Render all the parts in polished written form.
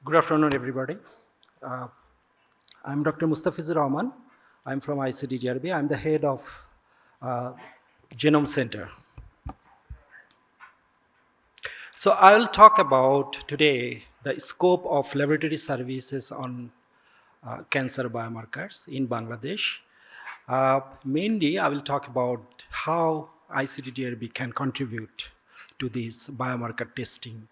Good afternoon, everybody. Uh, I'm Dr. Mustafizur Rahman. I'm from ICDDRB. I'm the head of uh, Genome Center. So I will talk about today the scope of laboratory services on cancer biomarkers in Bangladesh. Mainly, I will talk about how ICDDRB can contribute to this biomarker testing.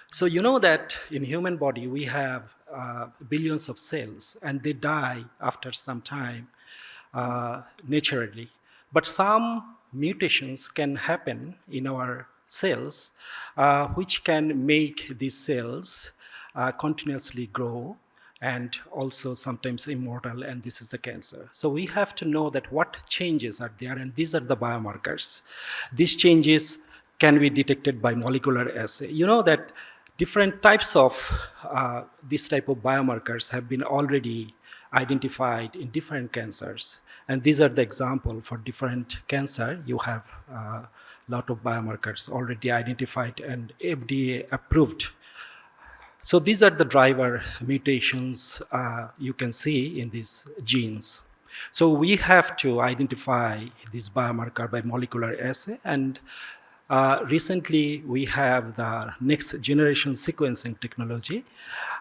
So you know that in human body we have billions of cells and they die after some time naturally. But some mutations can happen in our cells which can make these cells continuously grow and also sometimes immortal, and this is the cancer. So we have to know that what changes are there, and these are the biomarkers. These changes can be detected by molecular assay. You know that different types of this type of biomarkers have been already identified in different cancers, and these are the example for different cancer. You have a lot of biomarkers already identified and FDA approved. So these are the driver mutations you can see in these genes. So we have to identify this biomarker by molecular assay, and recently we have the next generation sequencing technology.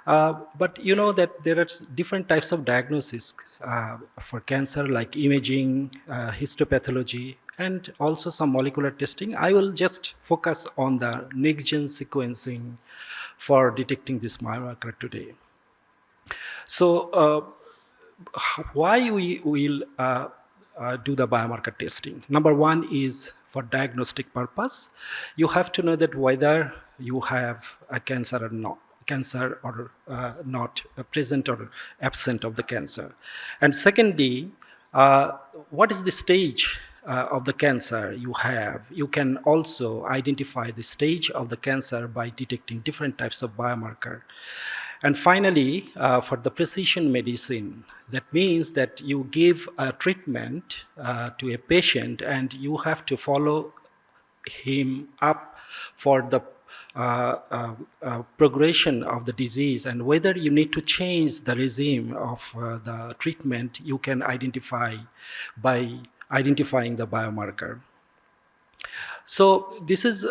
But you know that there are different types of diagnosis for cancer, like imaging, histopathology, and also some molecular testing. I will just focus on the next gen sequencing for detecting this biomarker today. So why we will do the biomarker testing? Number one is for diagnostic purpose. You have to know that whether you have a cancer or not, not present or absent of the cancer. And secondly, what is the stage of the cancer you have? You can also identify the stage of the cancer by detecting different types of biomarker. And finally, for the precision medicine, that means that you give a treatment to a patient and you have to follow him up for the progression of the disease, and whether you need to change the regime of the treatment, you can identify by identifying the biomarker. So this is,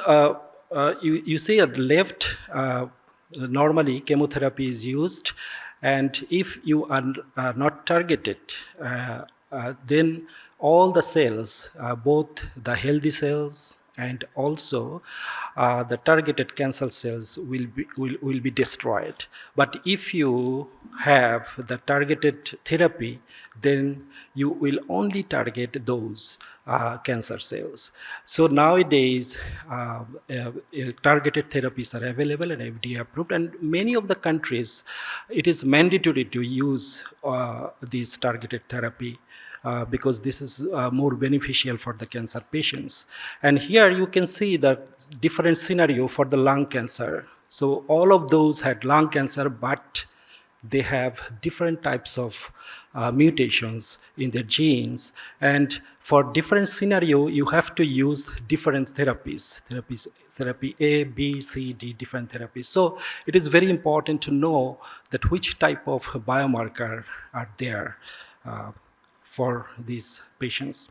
you see at the left, normally chemotherapy is used, and if you are not targeted, then all the cells, both the healthy cells and also the targeted cancer cells will be destroyed. But if you have the targeted therapy, then you will only target those cancer cells. So nowadays, targeted therapies are available and FDA approved, and many of the countries, it is mandatory to use this targeted therapy. Because this is more beneficial for the cancer patients. And here you can see the different scenario for the lung cancer. So all of those had lung cancer, but they have different types of mutations in their genes. And for different scenario, you have to use different therapies, therapy A, B, C, D, different therapies. So it is very important to know that which type of biomarker are there for these patients.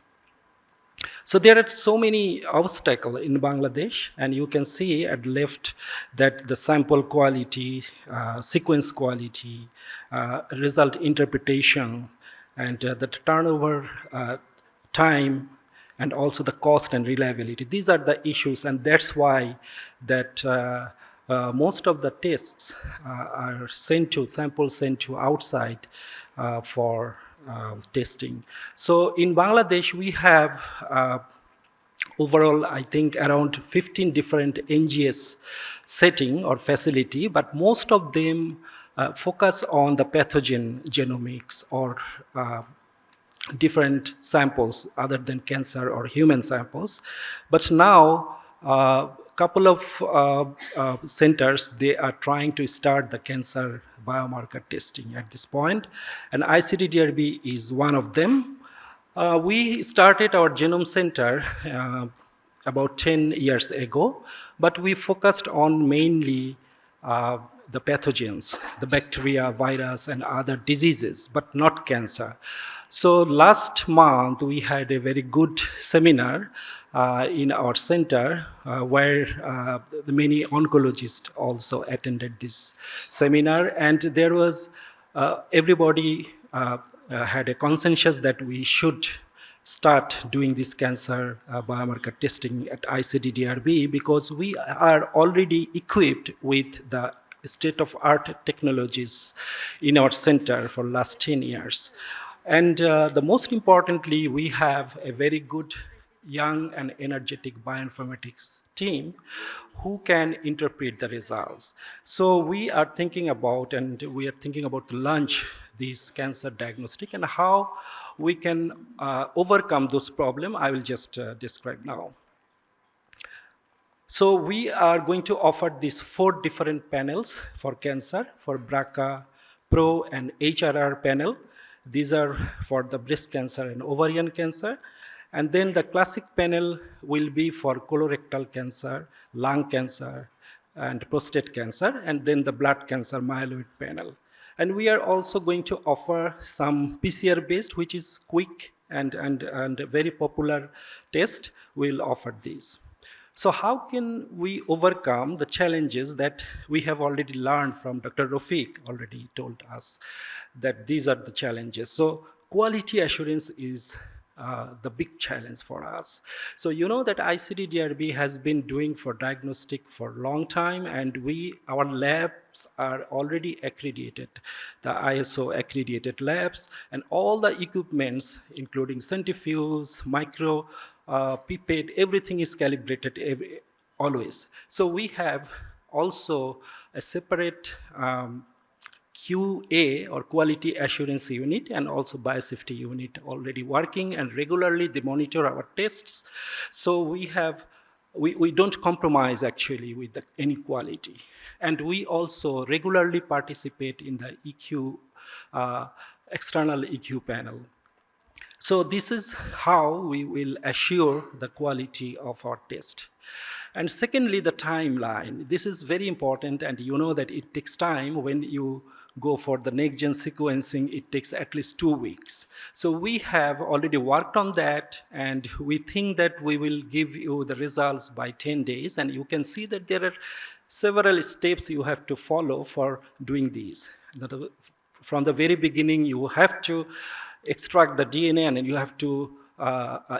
So there are so many obstacles in Bangladesh, and you can see at left that the sample quality, sequence quality, result interpretation, and the turnover time, and also the cost and reliability. These are the issues, and that's why that most of the tests are samples sent to outside for testing. So in Bangladesh, we have overall, I think, around 15 different NGS setting or facility, but most of them focus on the pathogen genomics or different samples other than cancer or human samples. But now, couple of centers, they are trying to start the cancer biomarker testing at this point, and ICDDRB is one of them. We started our genome center about 10 years ago, but we focused on mainly the pathogens, the bacteria, virus, and other diseases, but not cancer. So last month we had a very good seminar in our center where many oncologists also attended this seminar, and there was everybody had a consensus that we should start doing this cancer biomarker testing at ICDDRB because we are already equipped with the state-of-art technologies in our center for last 10 years. And the most importantly, we have a very good young and energetic bioinformatics team who can interpret the results. So we are thinking about to launch this cancer diagnostic and how we can overcome those problems. I will just describe now. So we are going to offer these 4 different panels for cancer, for BRCA, PRO, and HRR panel. These are for the breast cancer and ovarian cancer. And then the classic panel will be for colorectal cancer, lung cancer, and prostate cancer, and then the blood cancer myeloid panel. And we are also going to offer some PCR-based, which is quick and very popular test. We'll offer these. So how can we overcome the challenges that we have already learned from Dr. Rafiq already told us that these are the challenges. So quality assurance is the big challenge for us. So you know that ICD-DRB has been doing for diagnostic for a long time, and our labs are already accredited, the ISO accredited labs, and all the equipments, including centrifuge, micro, pipette, everything is calibrated always. So we have also a separate QA or quality assurance unit and also biosafety unit already working, and regularly they monitor our tests. So we don't compromise actually with any quality. And we also regularly participate in the EQ, external EQ panel. So this is how we will assure the quality of our test. And secondly, the timeline. This is very important, and you know that it takes time. When you go for the next-gen sequencing, it takes at least 2 weeks. So we have already worked on that, and we think that we will give you the results by 10 days, and you can see that there are several steps you have to follow for doing these. From the very beginning, you have to extract the DNA, and then you have to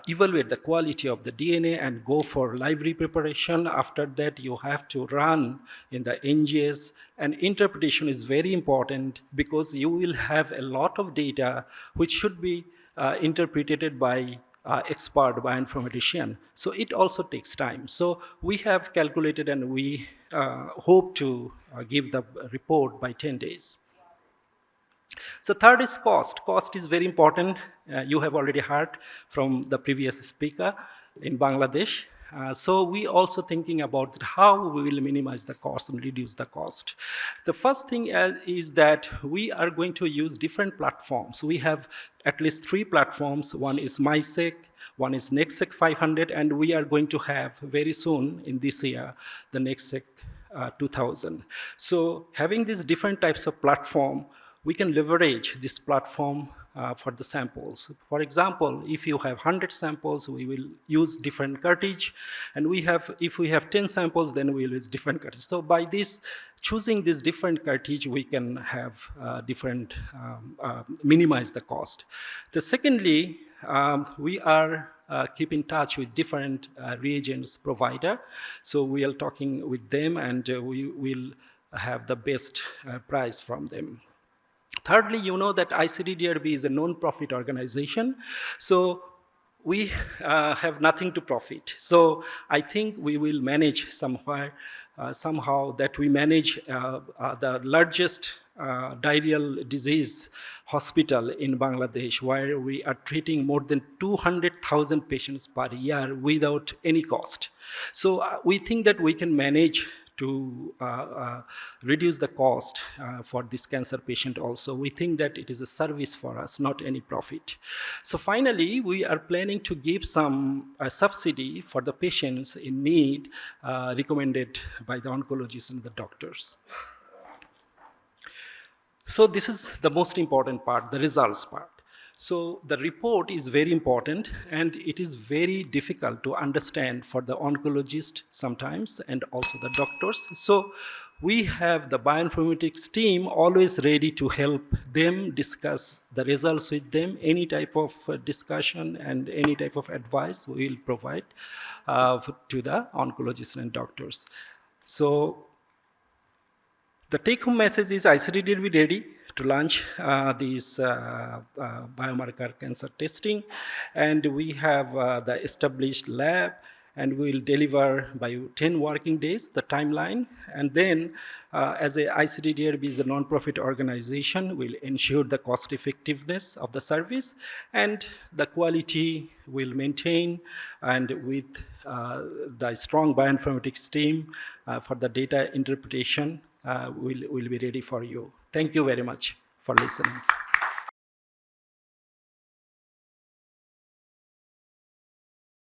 evaluate the quality of the DNA and go for library preparation. After that, you have to run in the NGS, and interpretation is very important because you will have a lot of data which should be interpreted by expert bioinformatician. So it also takes time. So we have calculated, and we hope to give the report by 10 days. So third is cost. Cost is very important. You have already heard from the previous speaker in Bangladesh. So we also thinking about how we will minimize the cost and reduce the cost. The first thing is that we are going to use different platforms. We have at least 3 platforms. One is MySec, one is NextSec 500, and we are going to have very soon in this year the NextSec 2000. So having these different types of platform, we can leverage this platform for the samples. For example, if you have 100 samples, we will use different cartridge, and if we have 10 samples, then we will use different cartridge. So by this, choosing this different cartridge, we can have minimize the cost. Secondly, we are keep in touch with different reagents provider. So we are talking with them, and we will have the best price from them. Thirdly, you know that ICD-DRB is a non-profit organization, so we have nothing to profit. So I think we will manage somehow that we manage the largest diarrheal disease hospital in Bangladesh, where we are treating more than 200,000 patients per year without any cost. So we think that we can manage to reduce the cost for this cancer patient also. We think that it is a service for us, not any profit. So finally, we are planning to give some subsidy for the patients in need recommended by the oncologists and the doctors. So this is the most important part, the results part. So the report is very important, and it is very difficult to understand for the oncologist sometimes and also the doctors. So we have the bioinformatics team always ready to help them discuss the results with them. Any type of discussion and any type of advice we will provide to the oncologists and doctors. So the take-home message is ICTD will be ready to launch these biomarker cancer testing, and we have the established lab, and we will deliver by 10 working days the timeline. And then as a ICTDRB is a non-profit organization, we'll ensure the cost effectiveness of the service, and the quality will maintain, and with the strong bioinformatics team for the data interpretation, will be ready for you. Thank you very much for listening.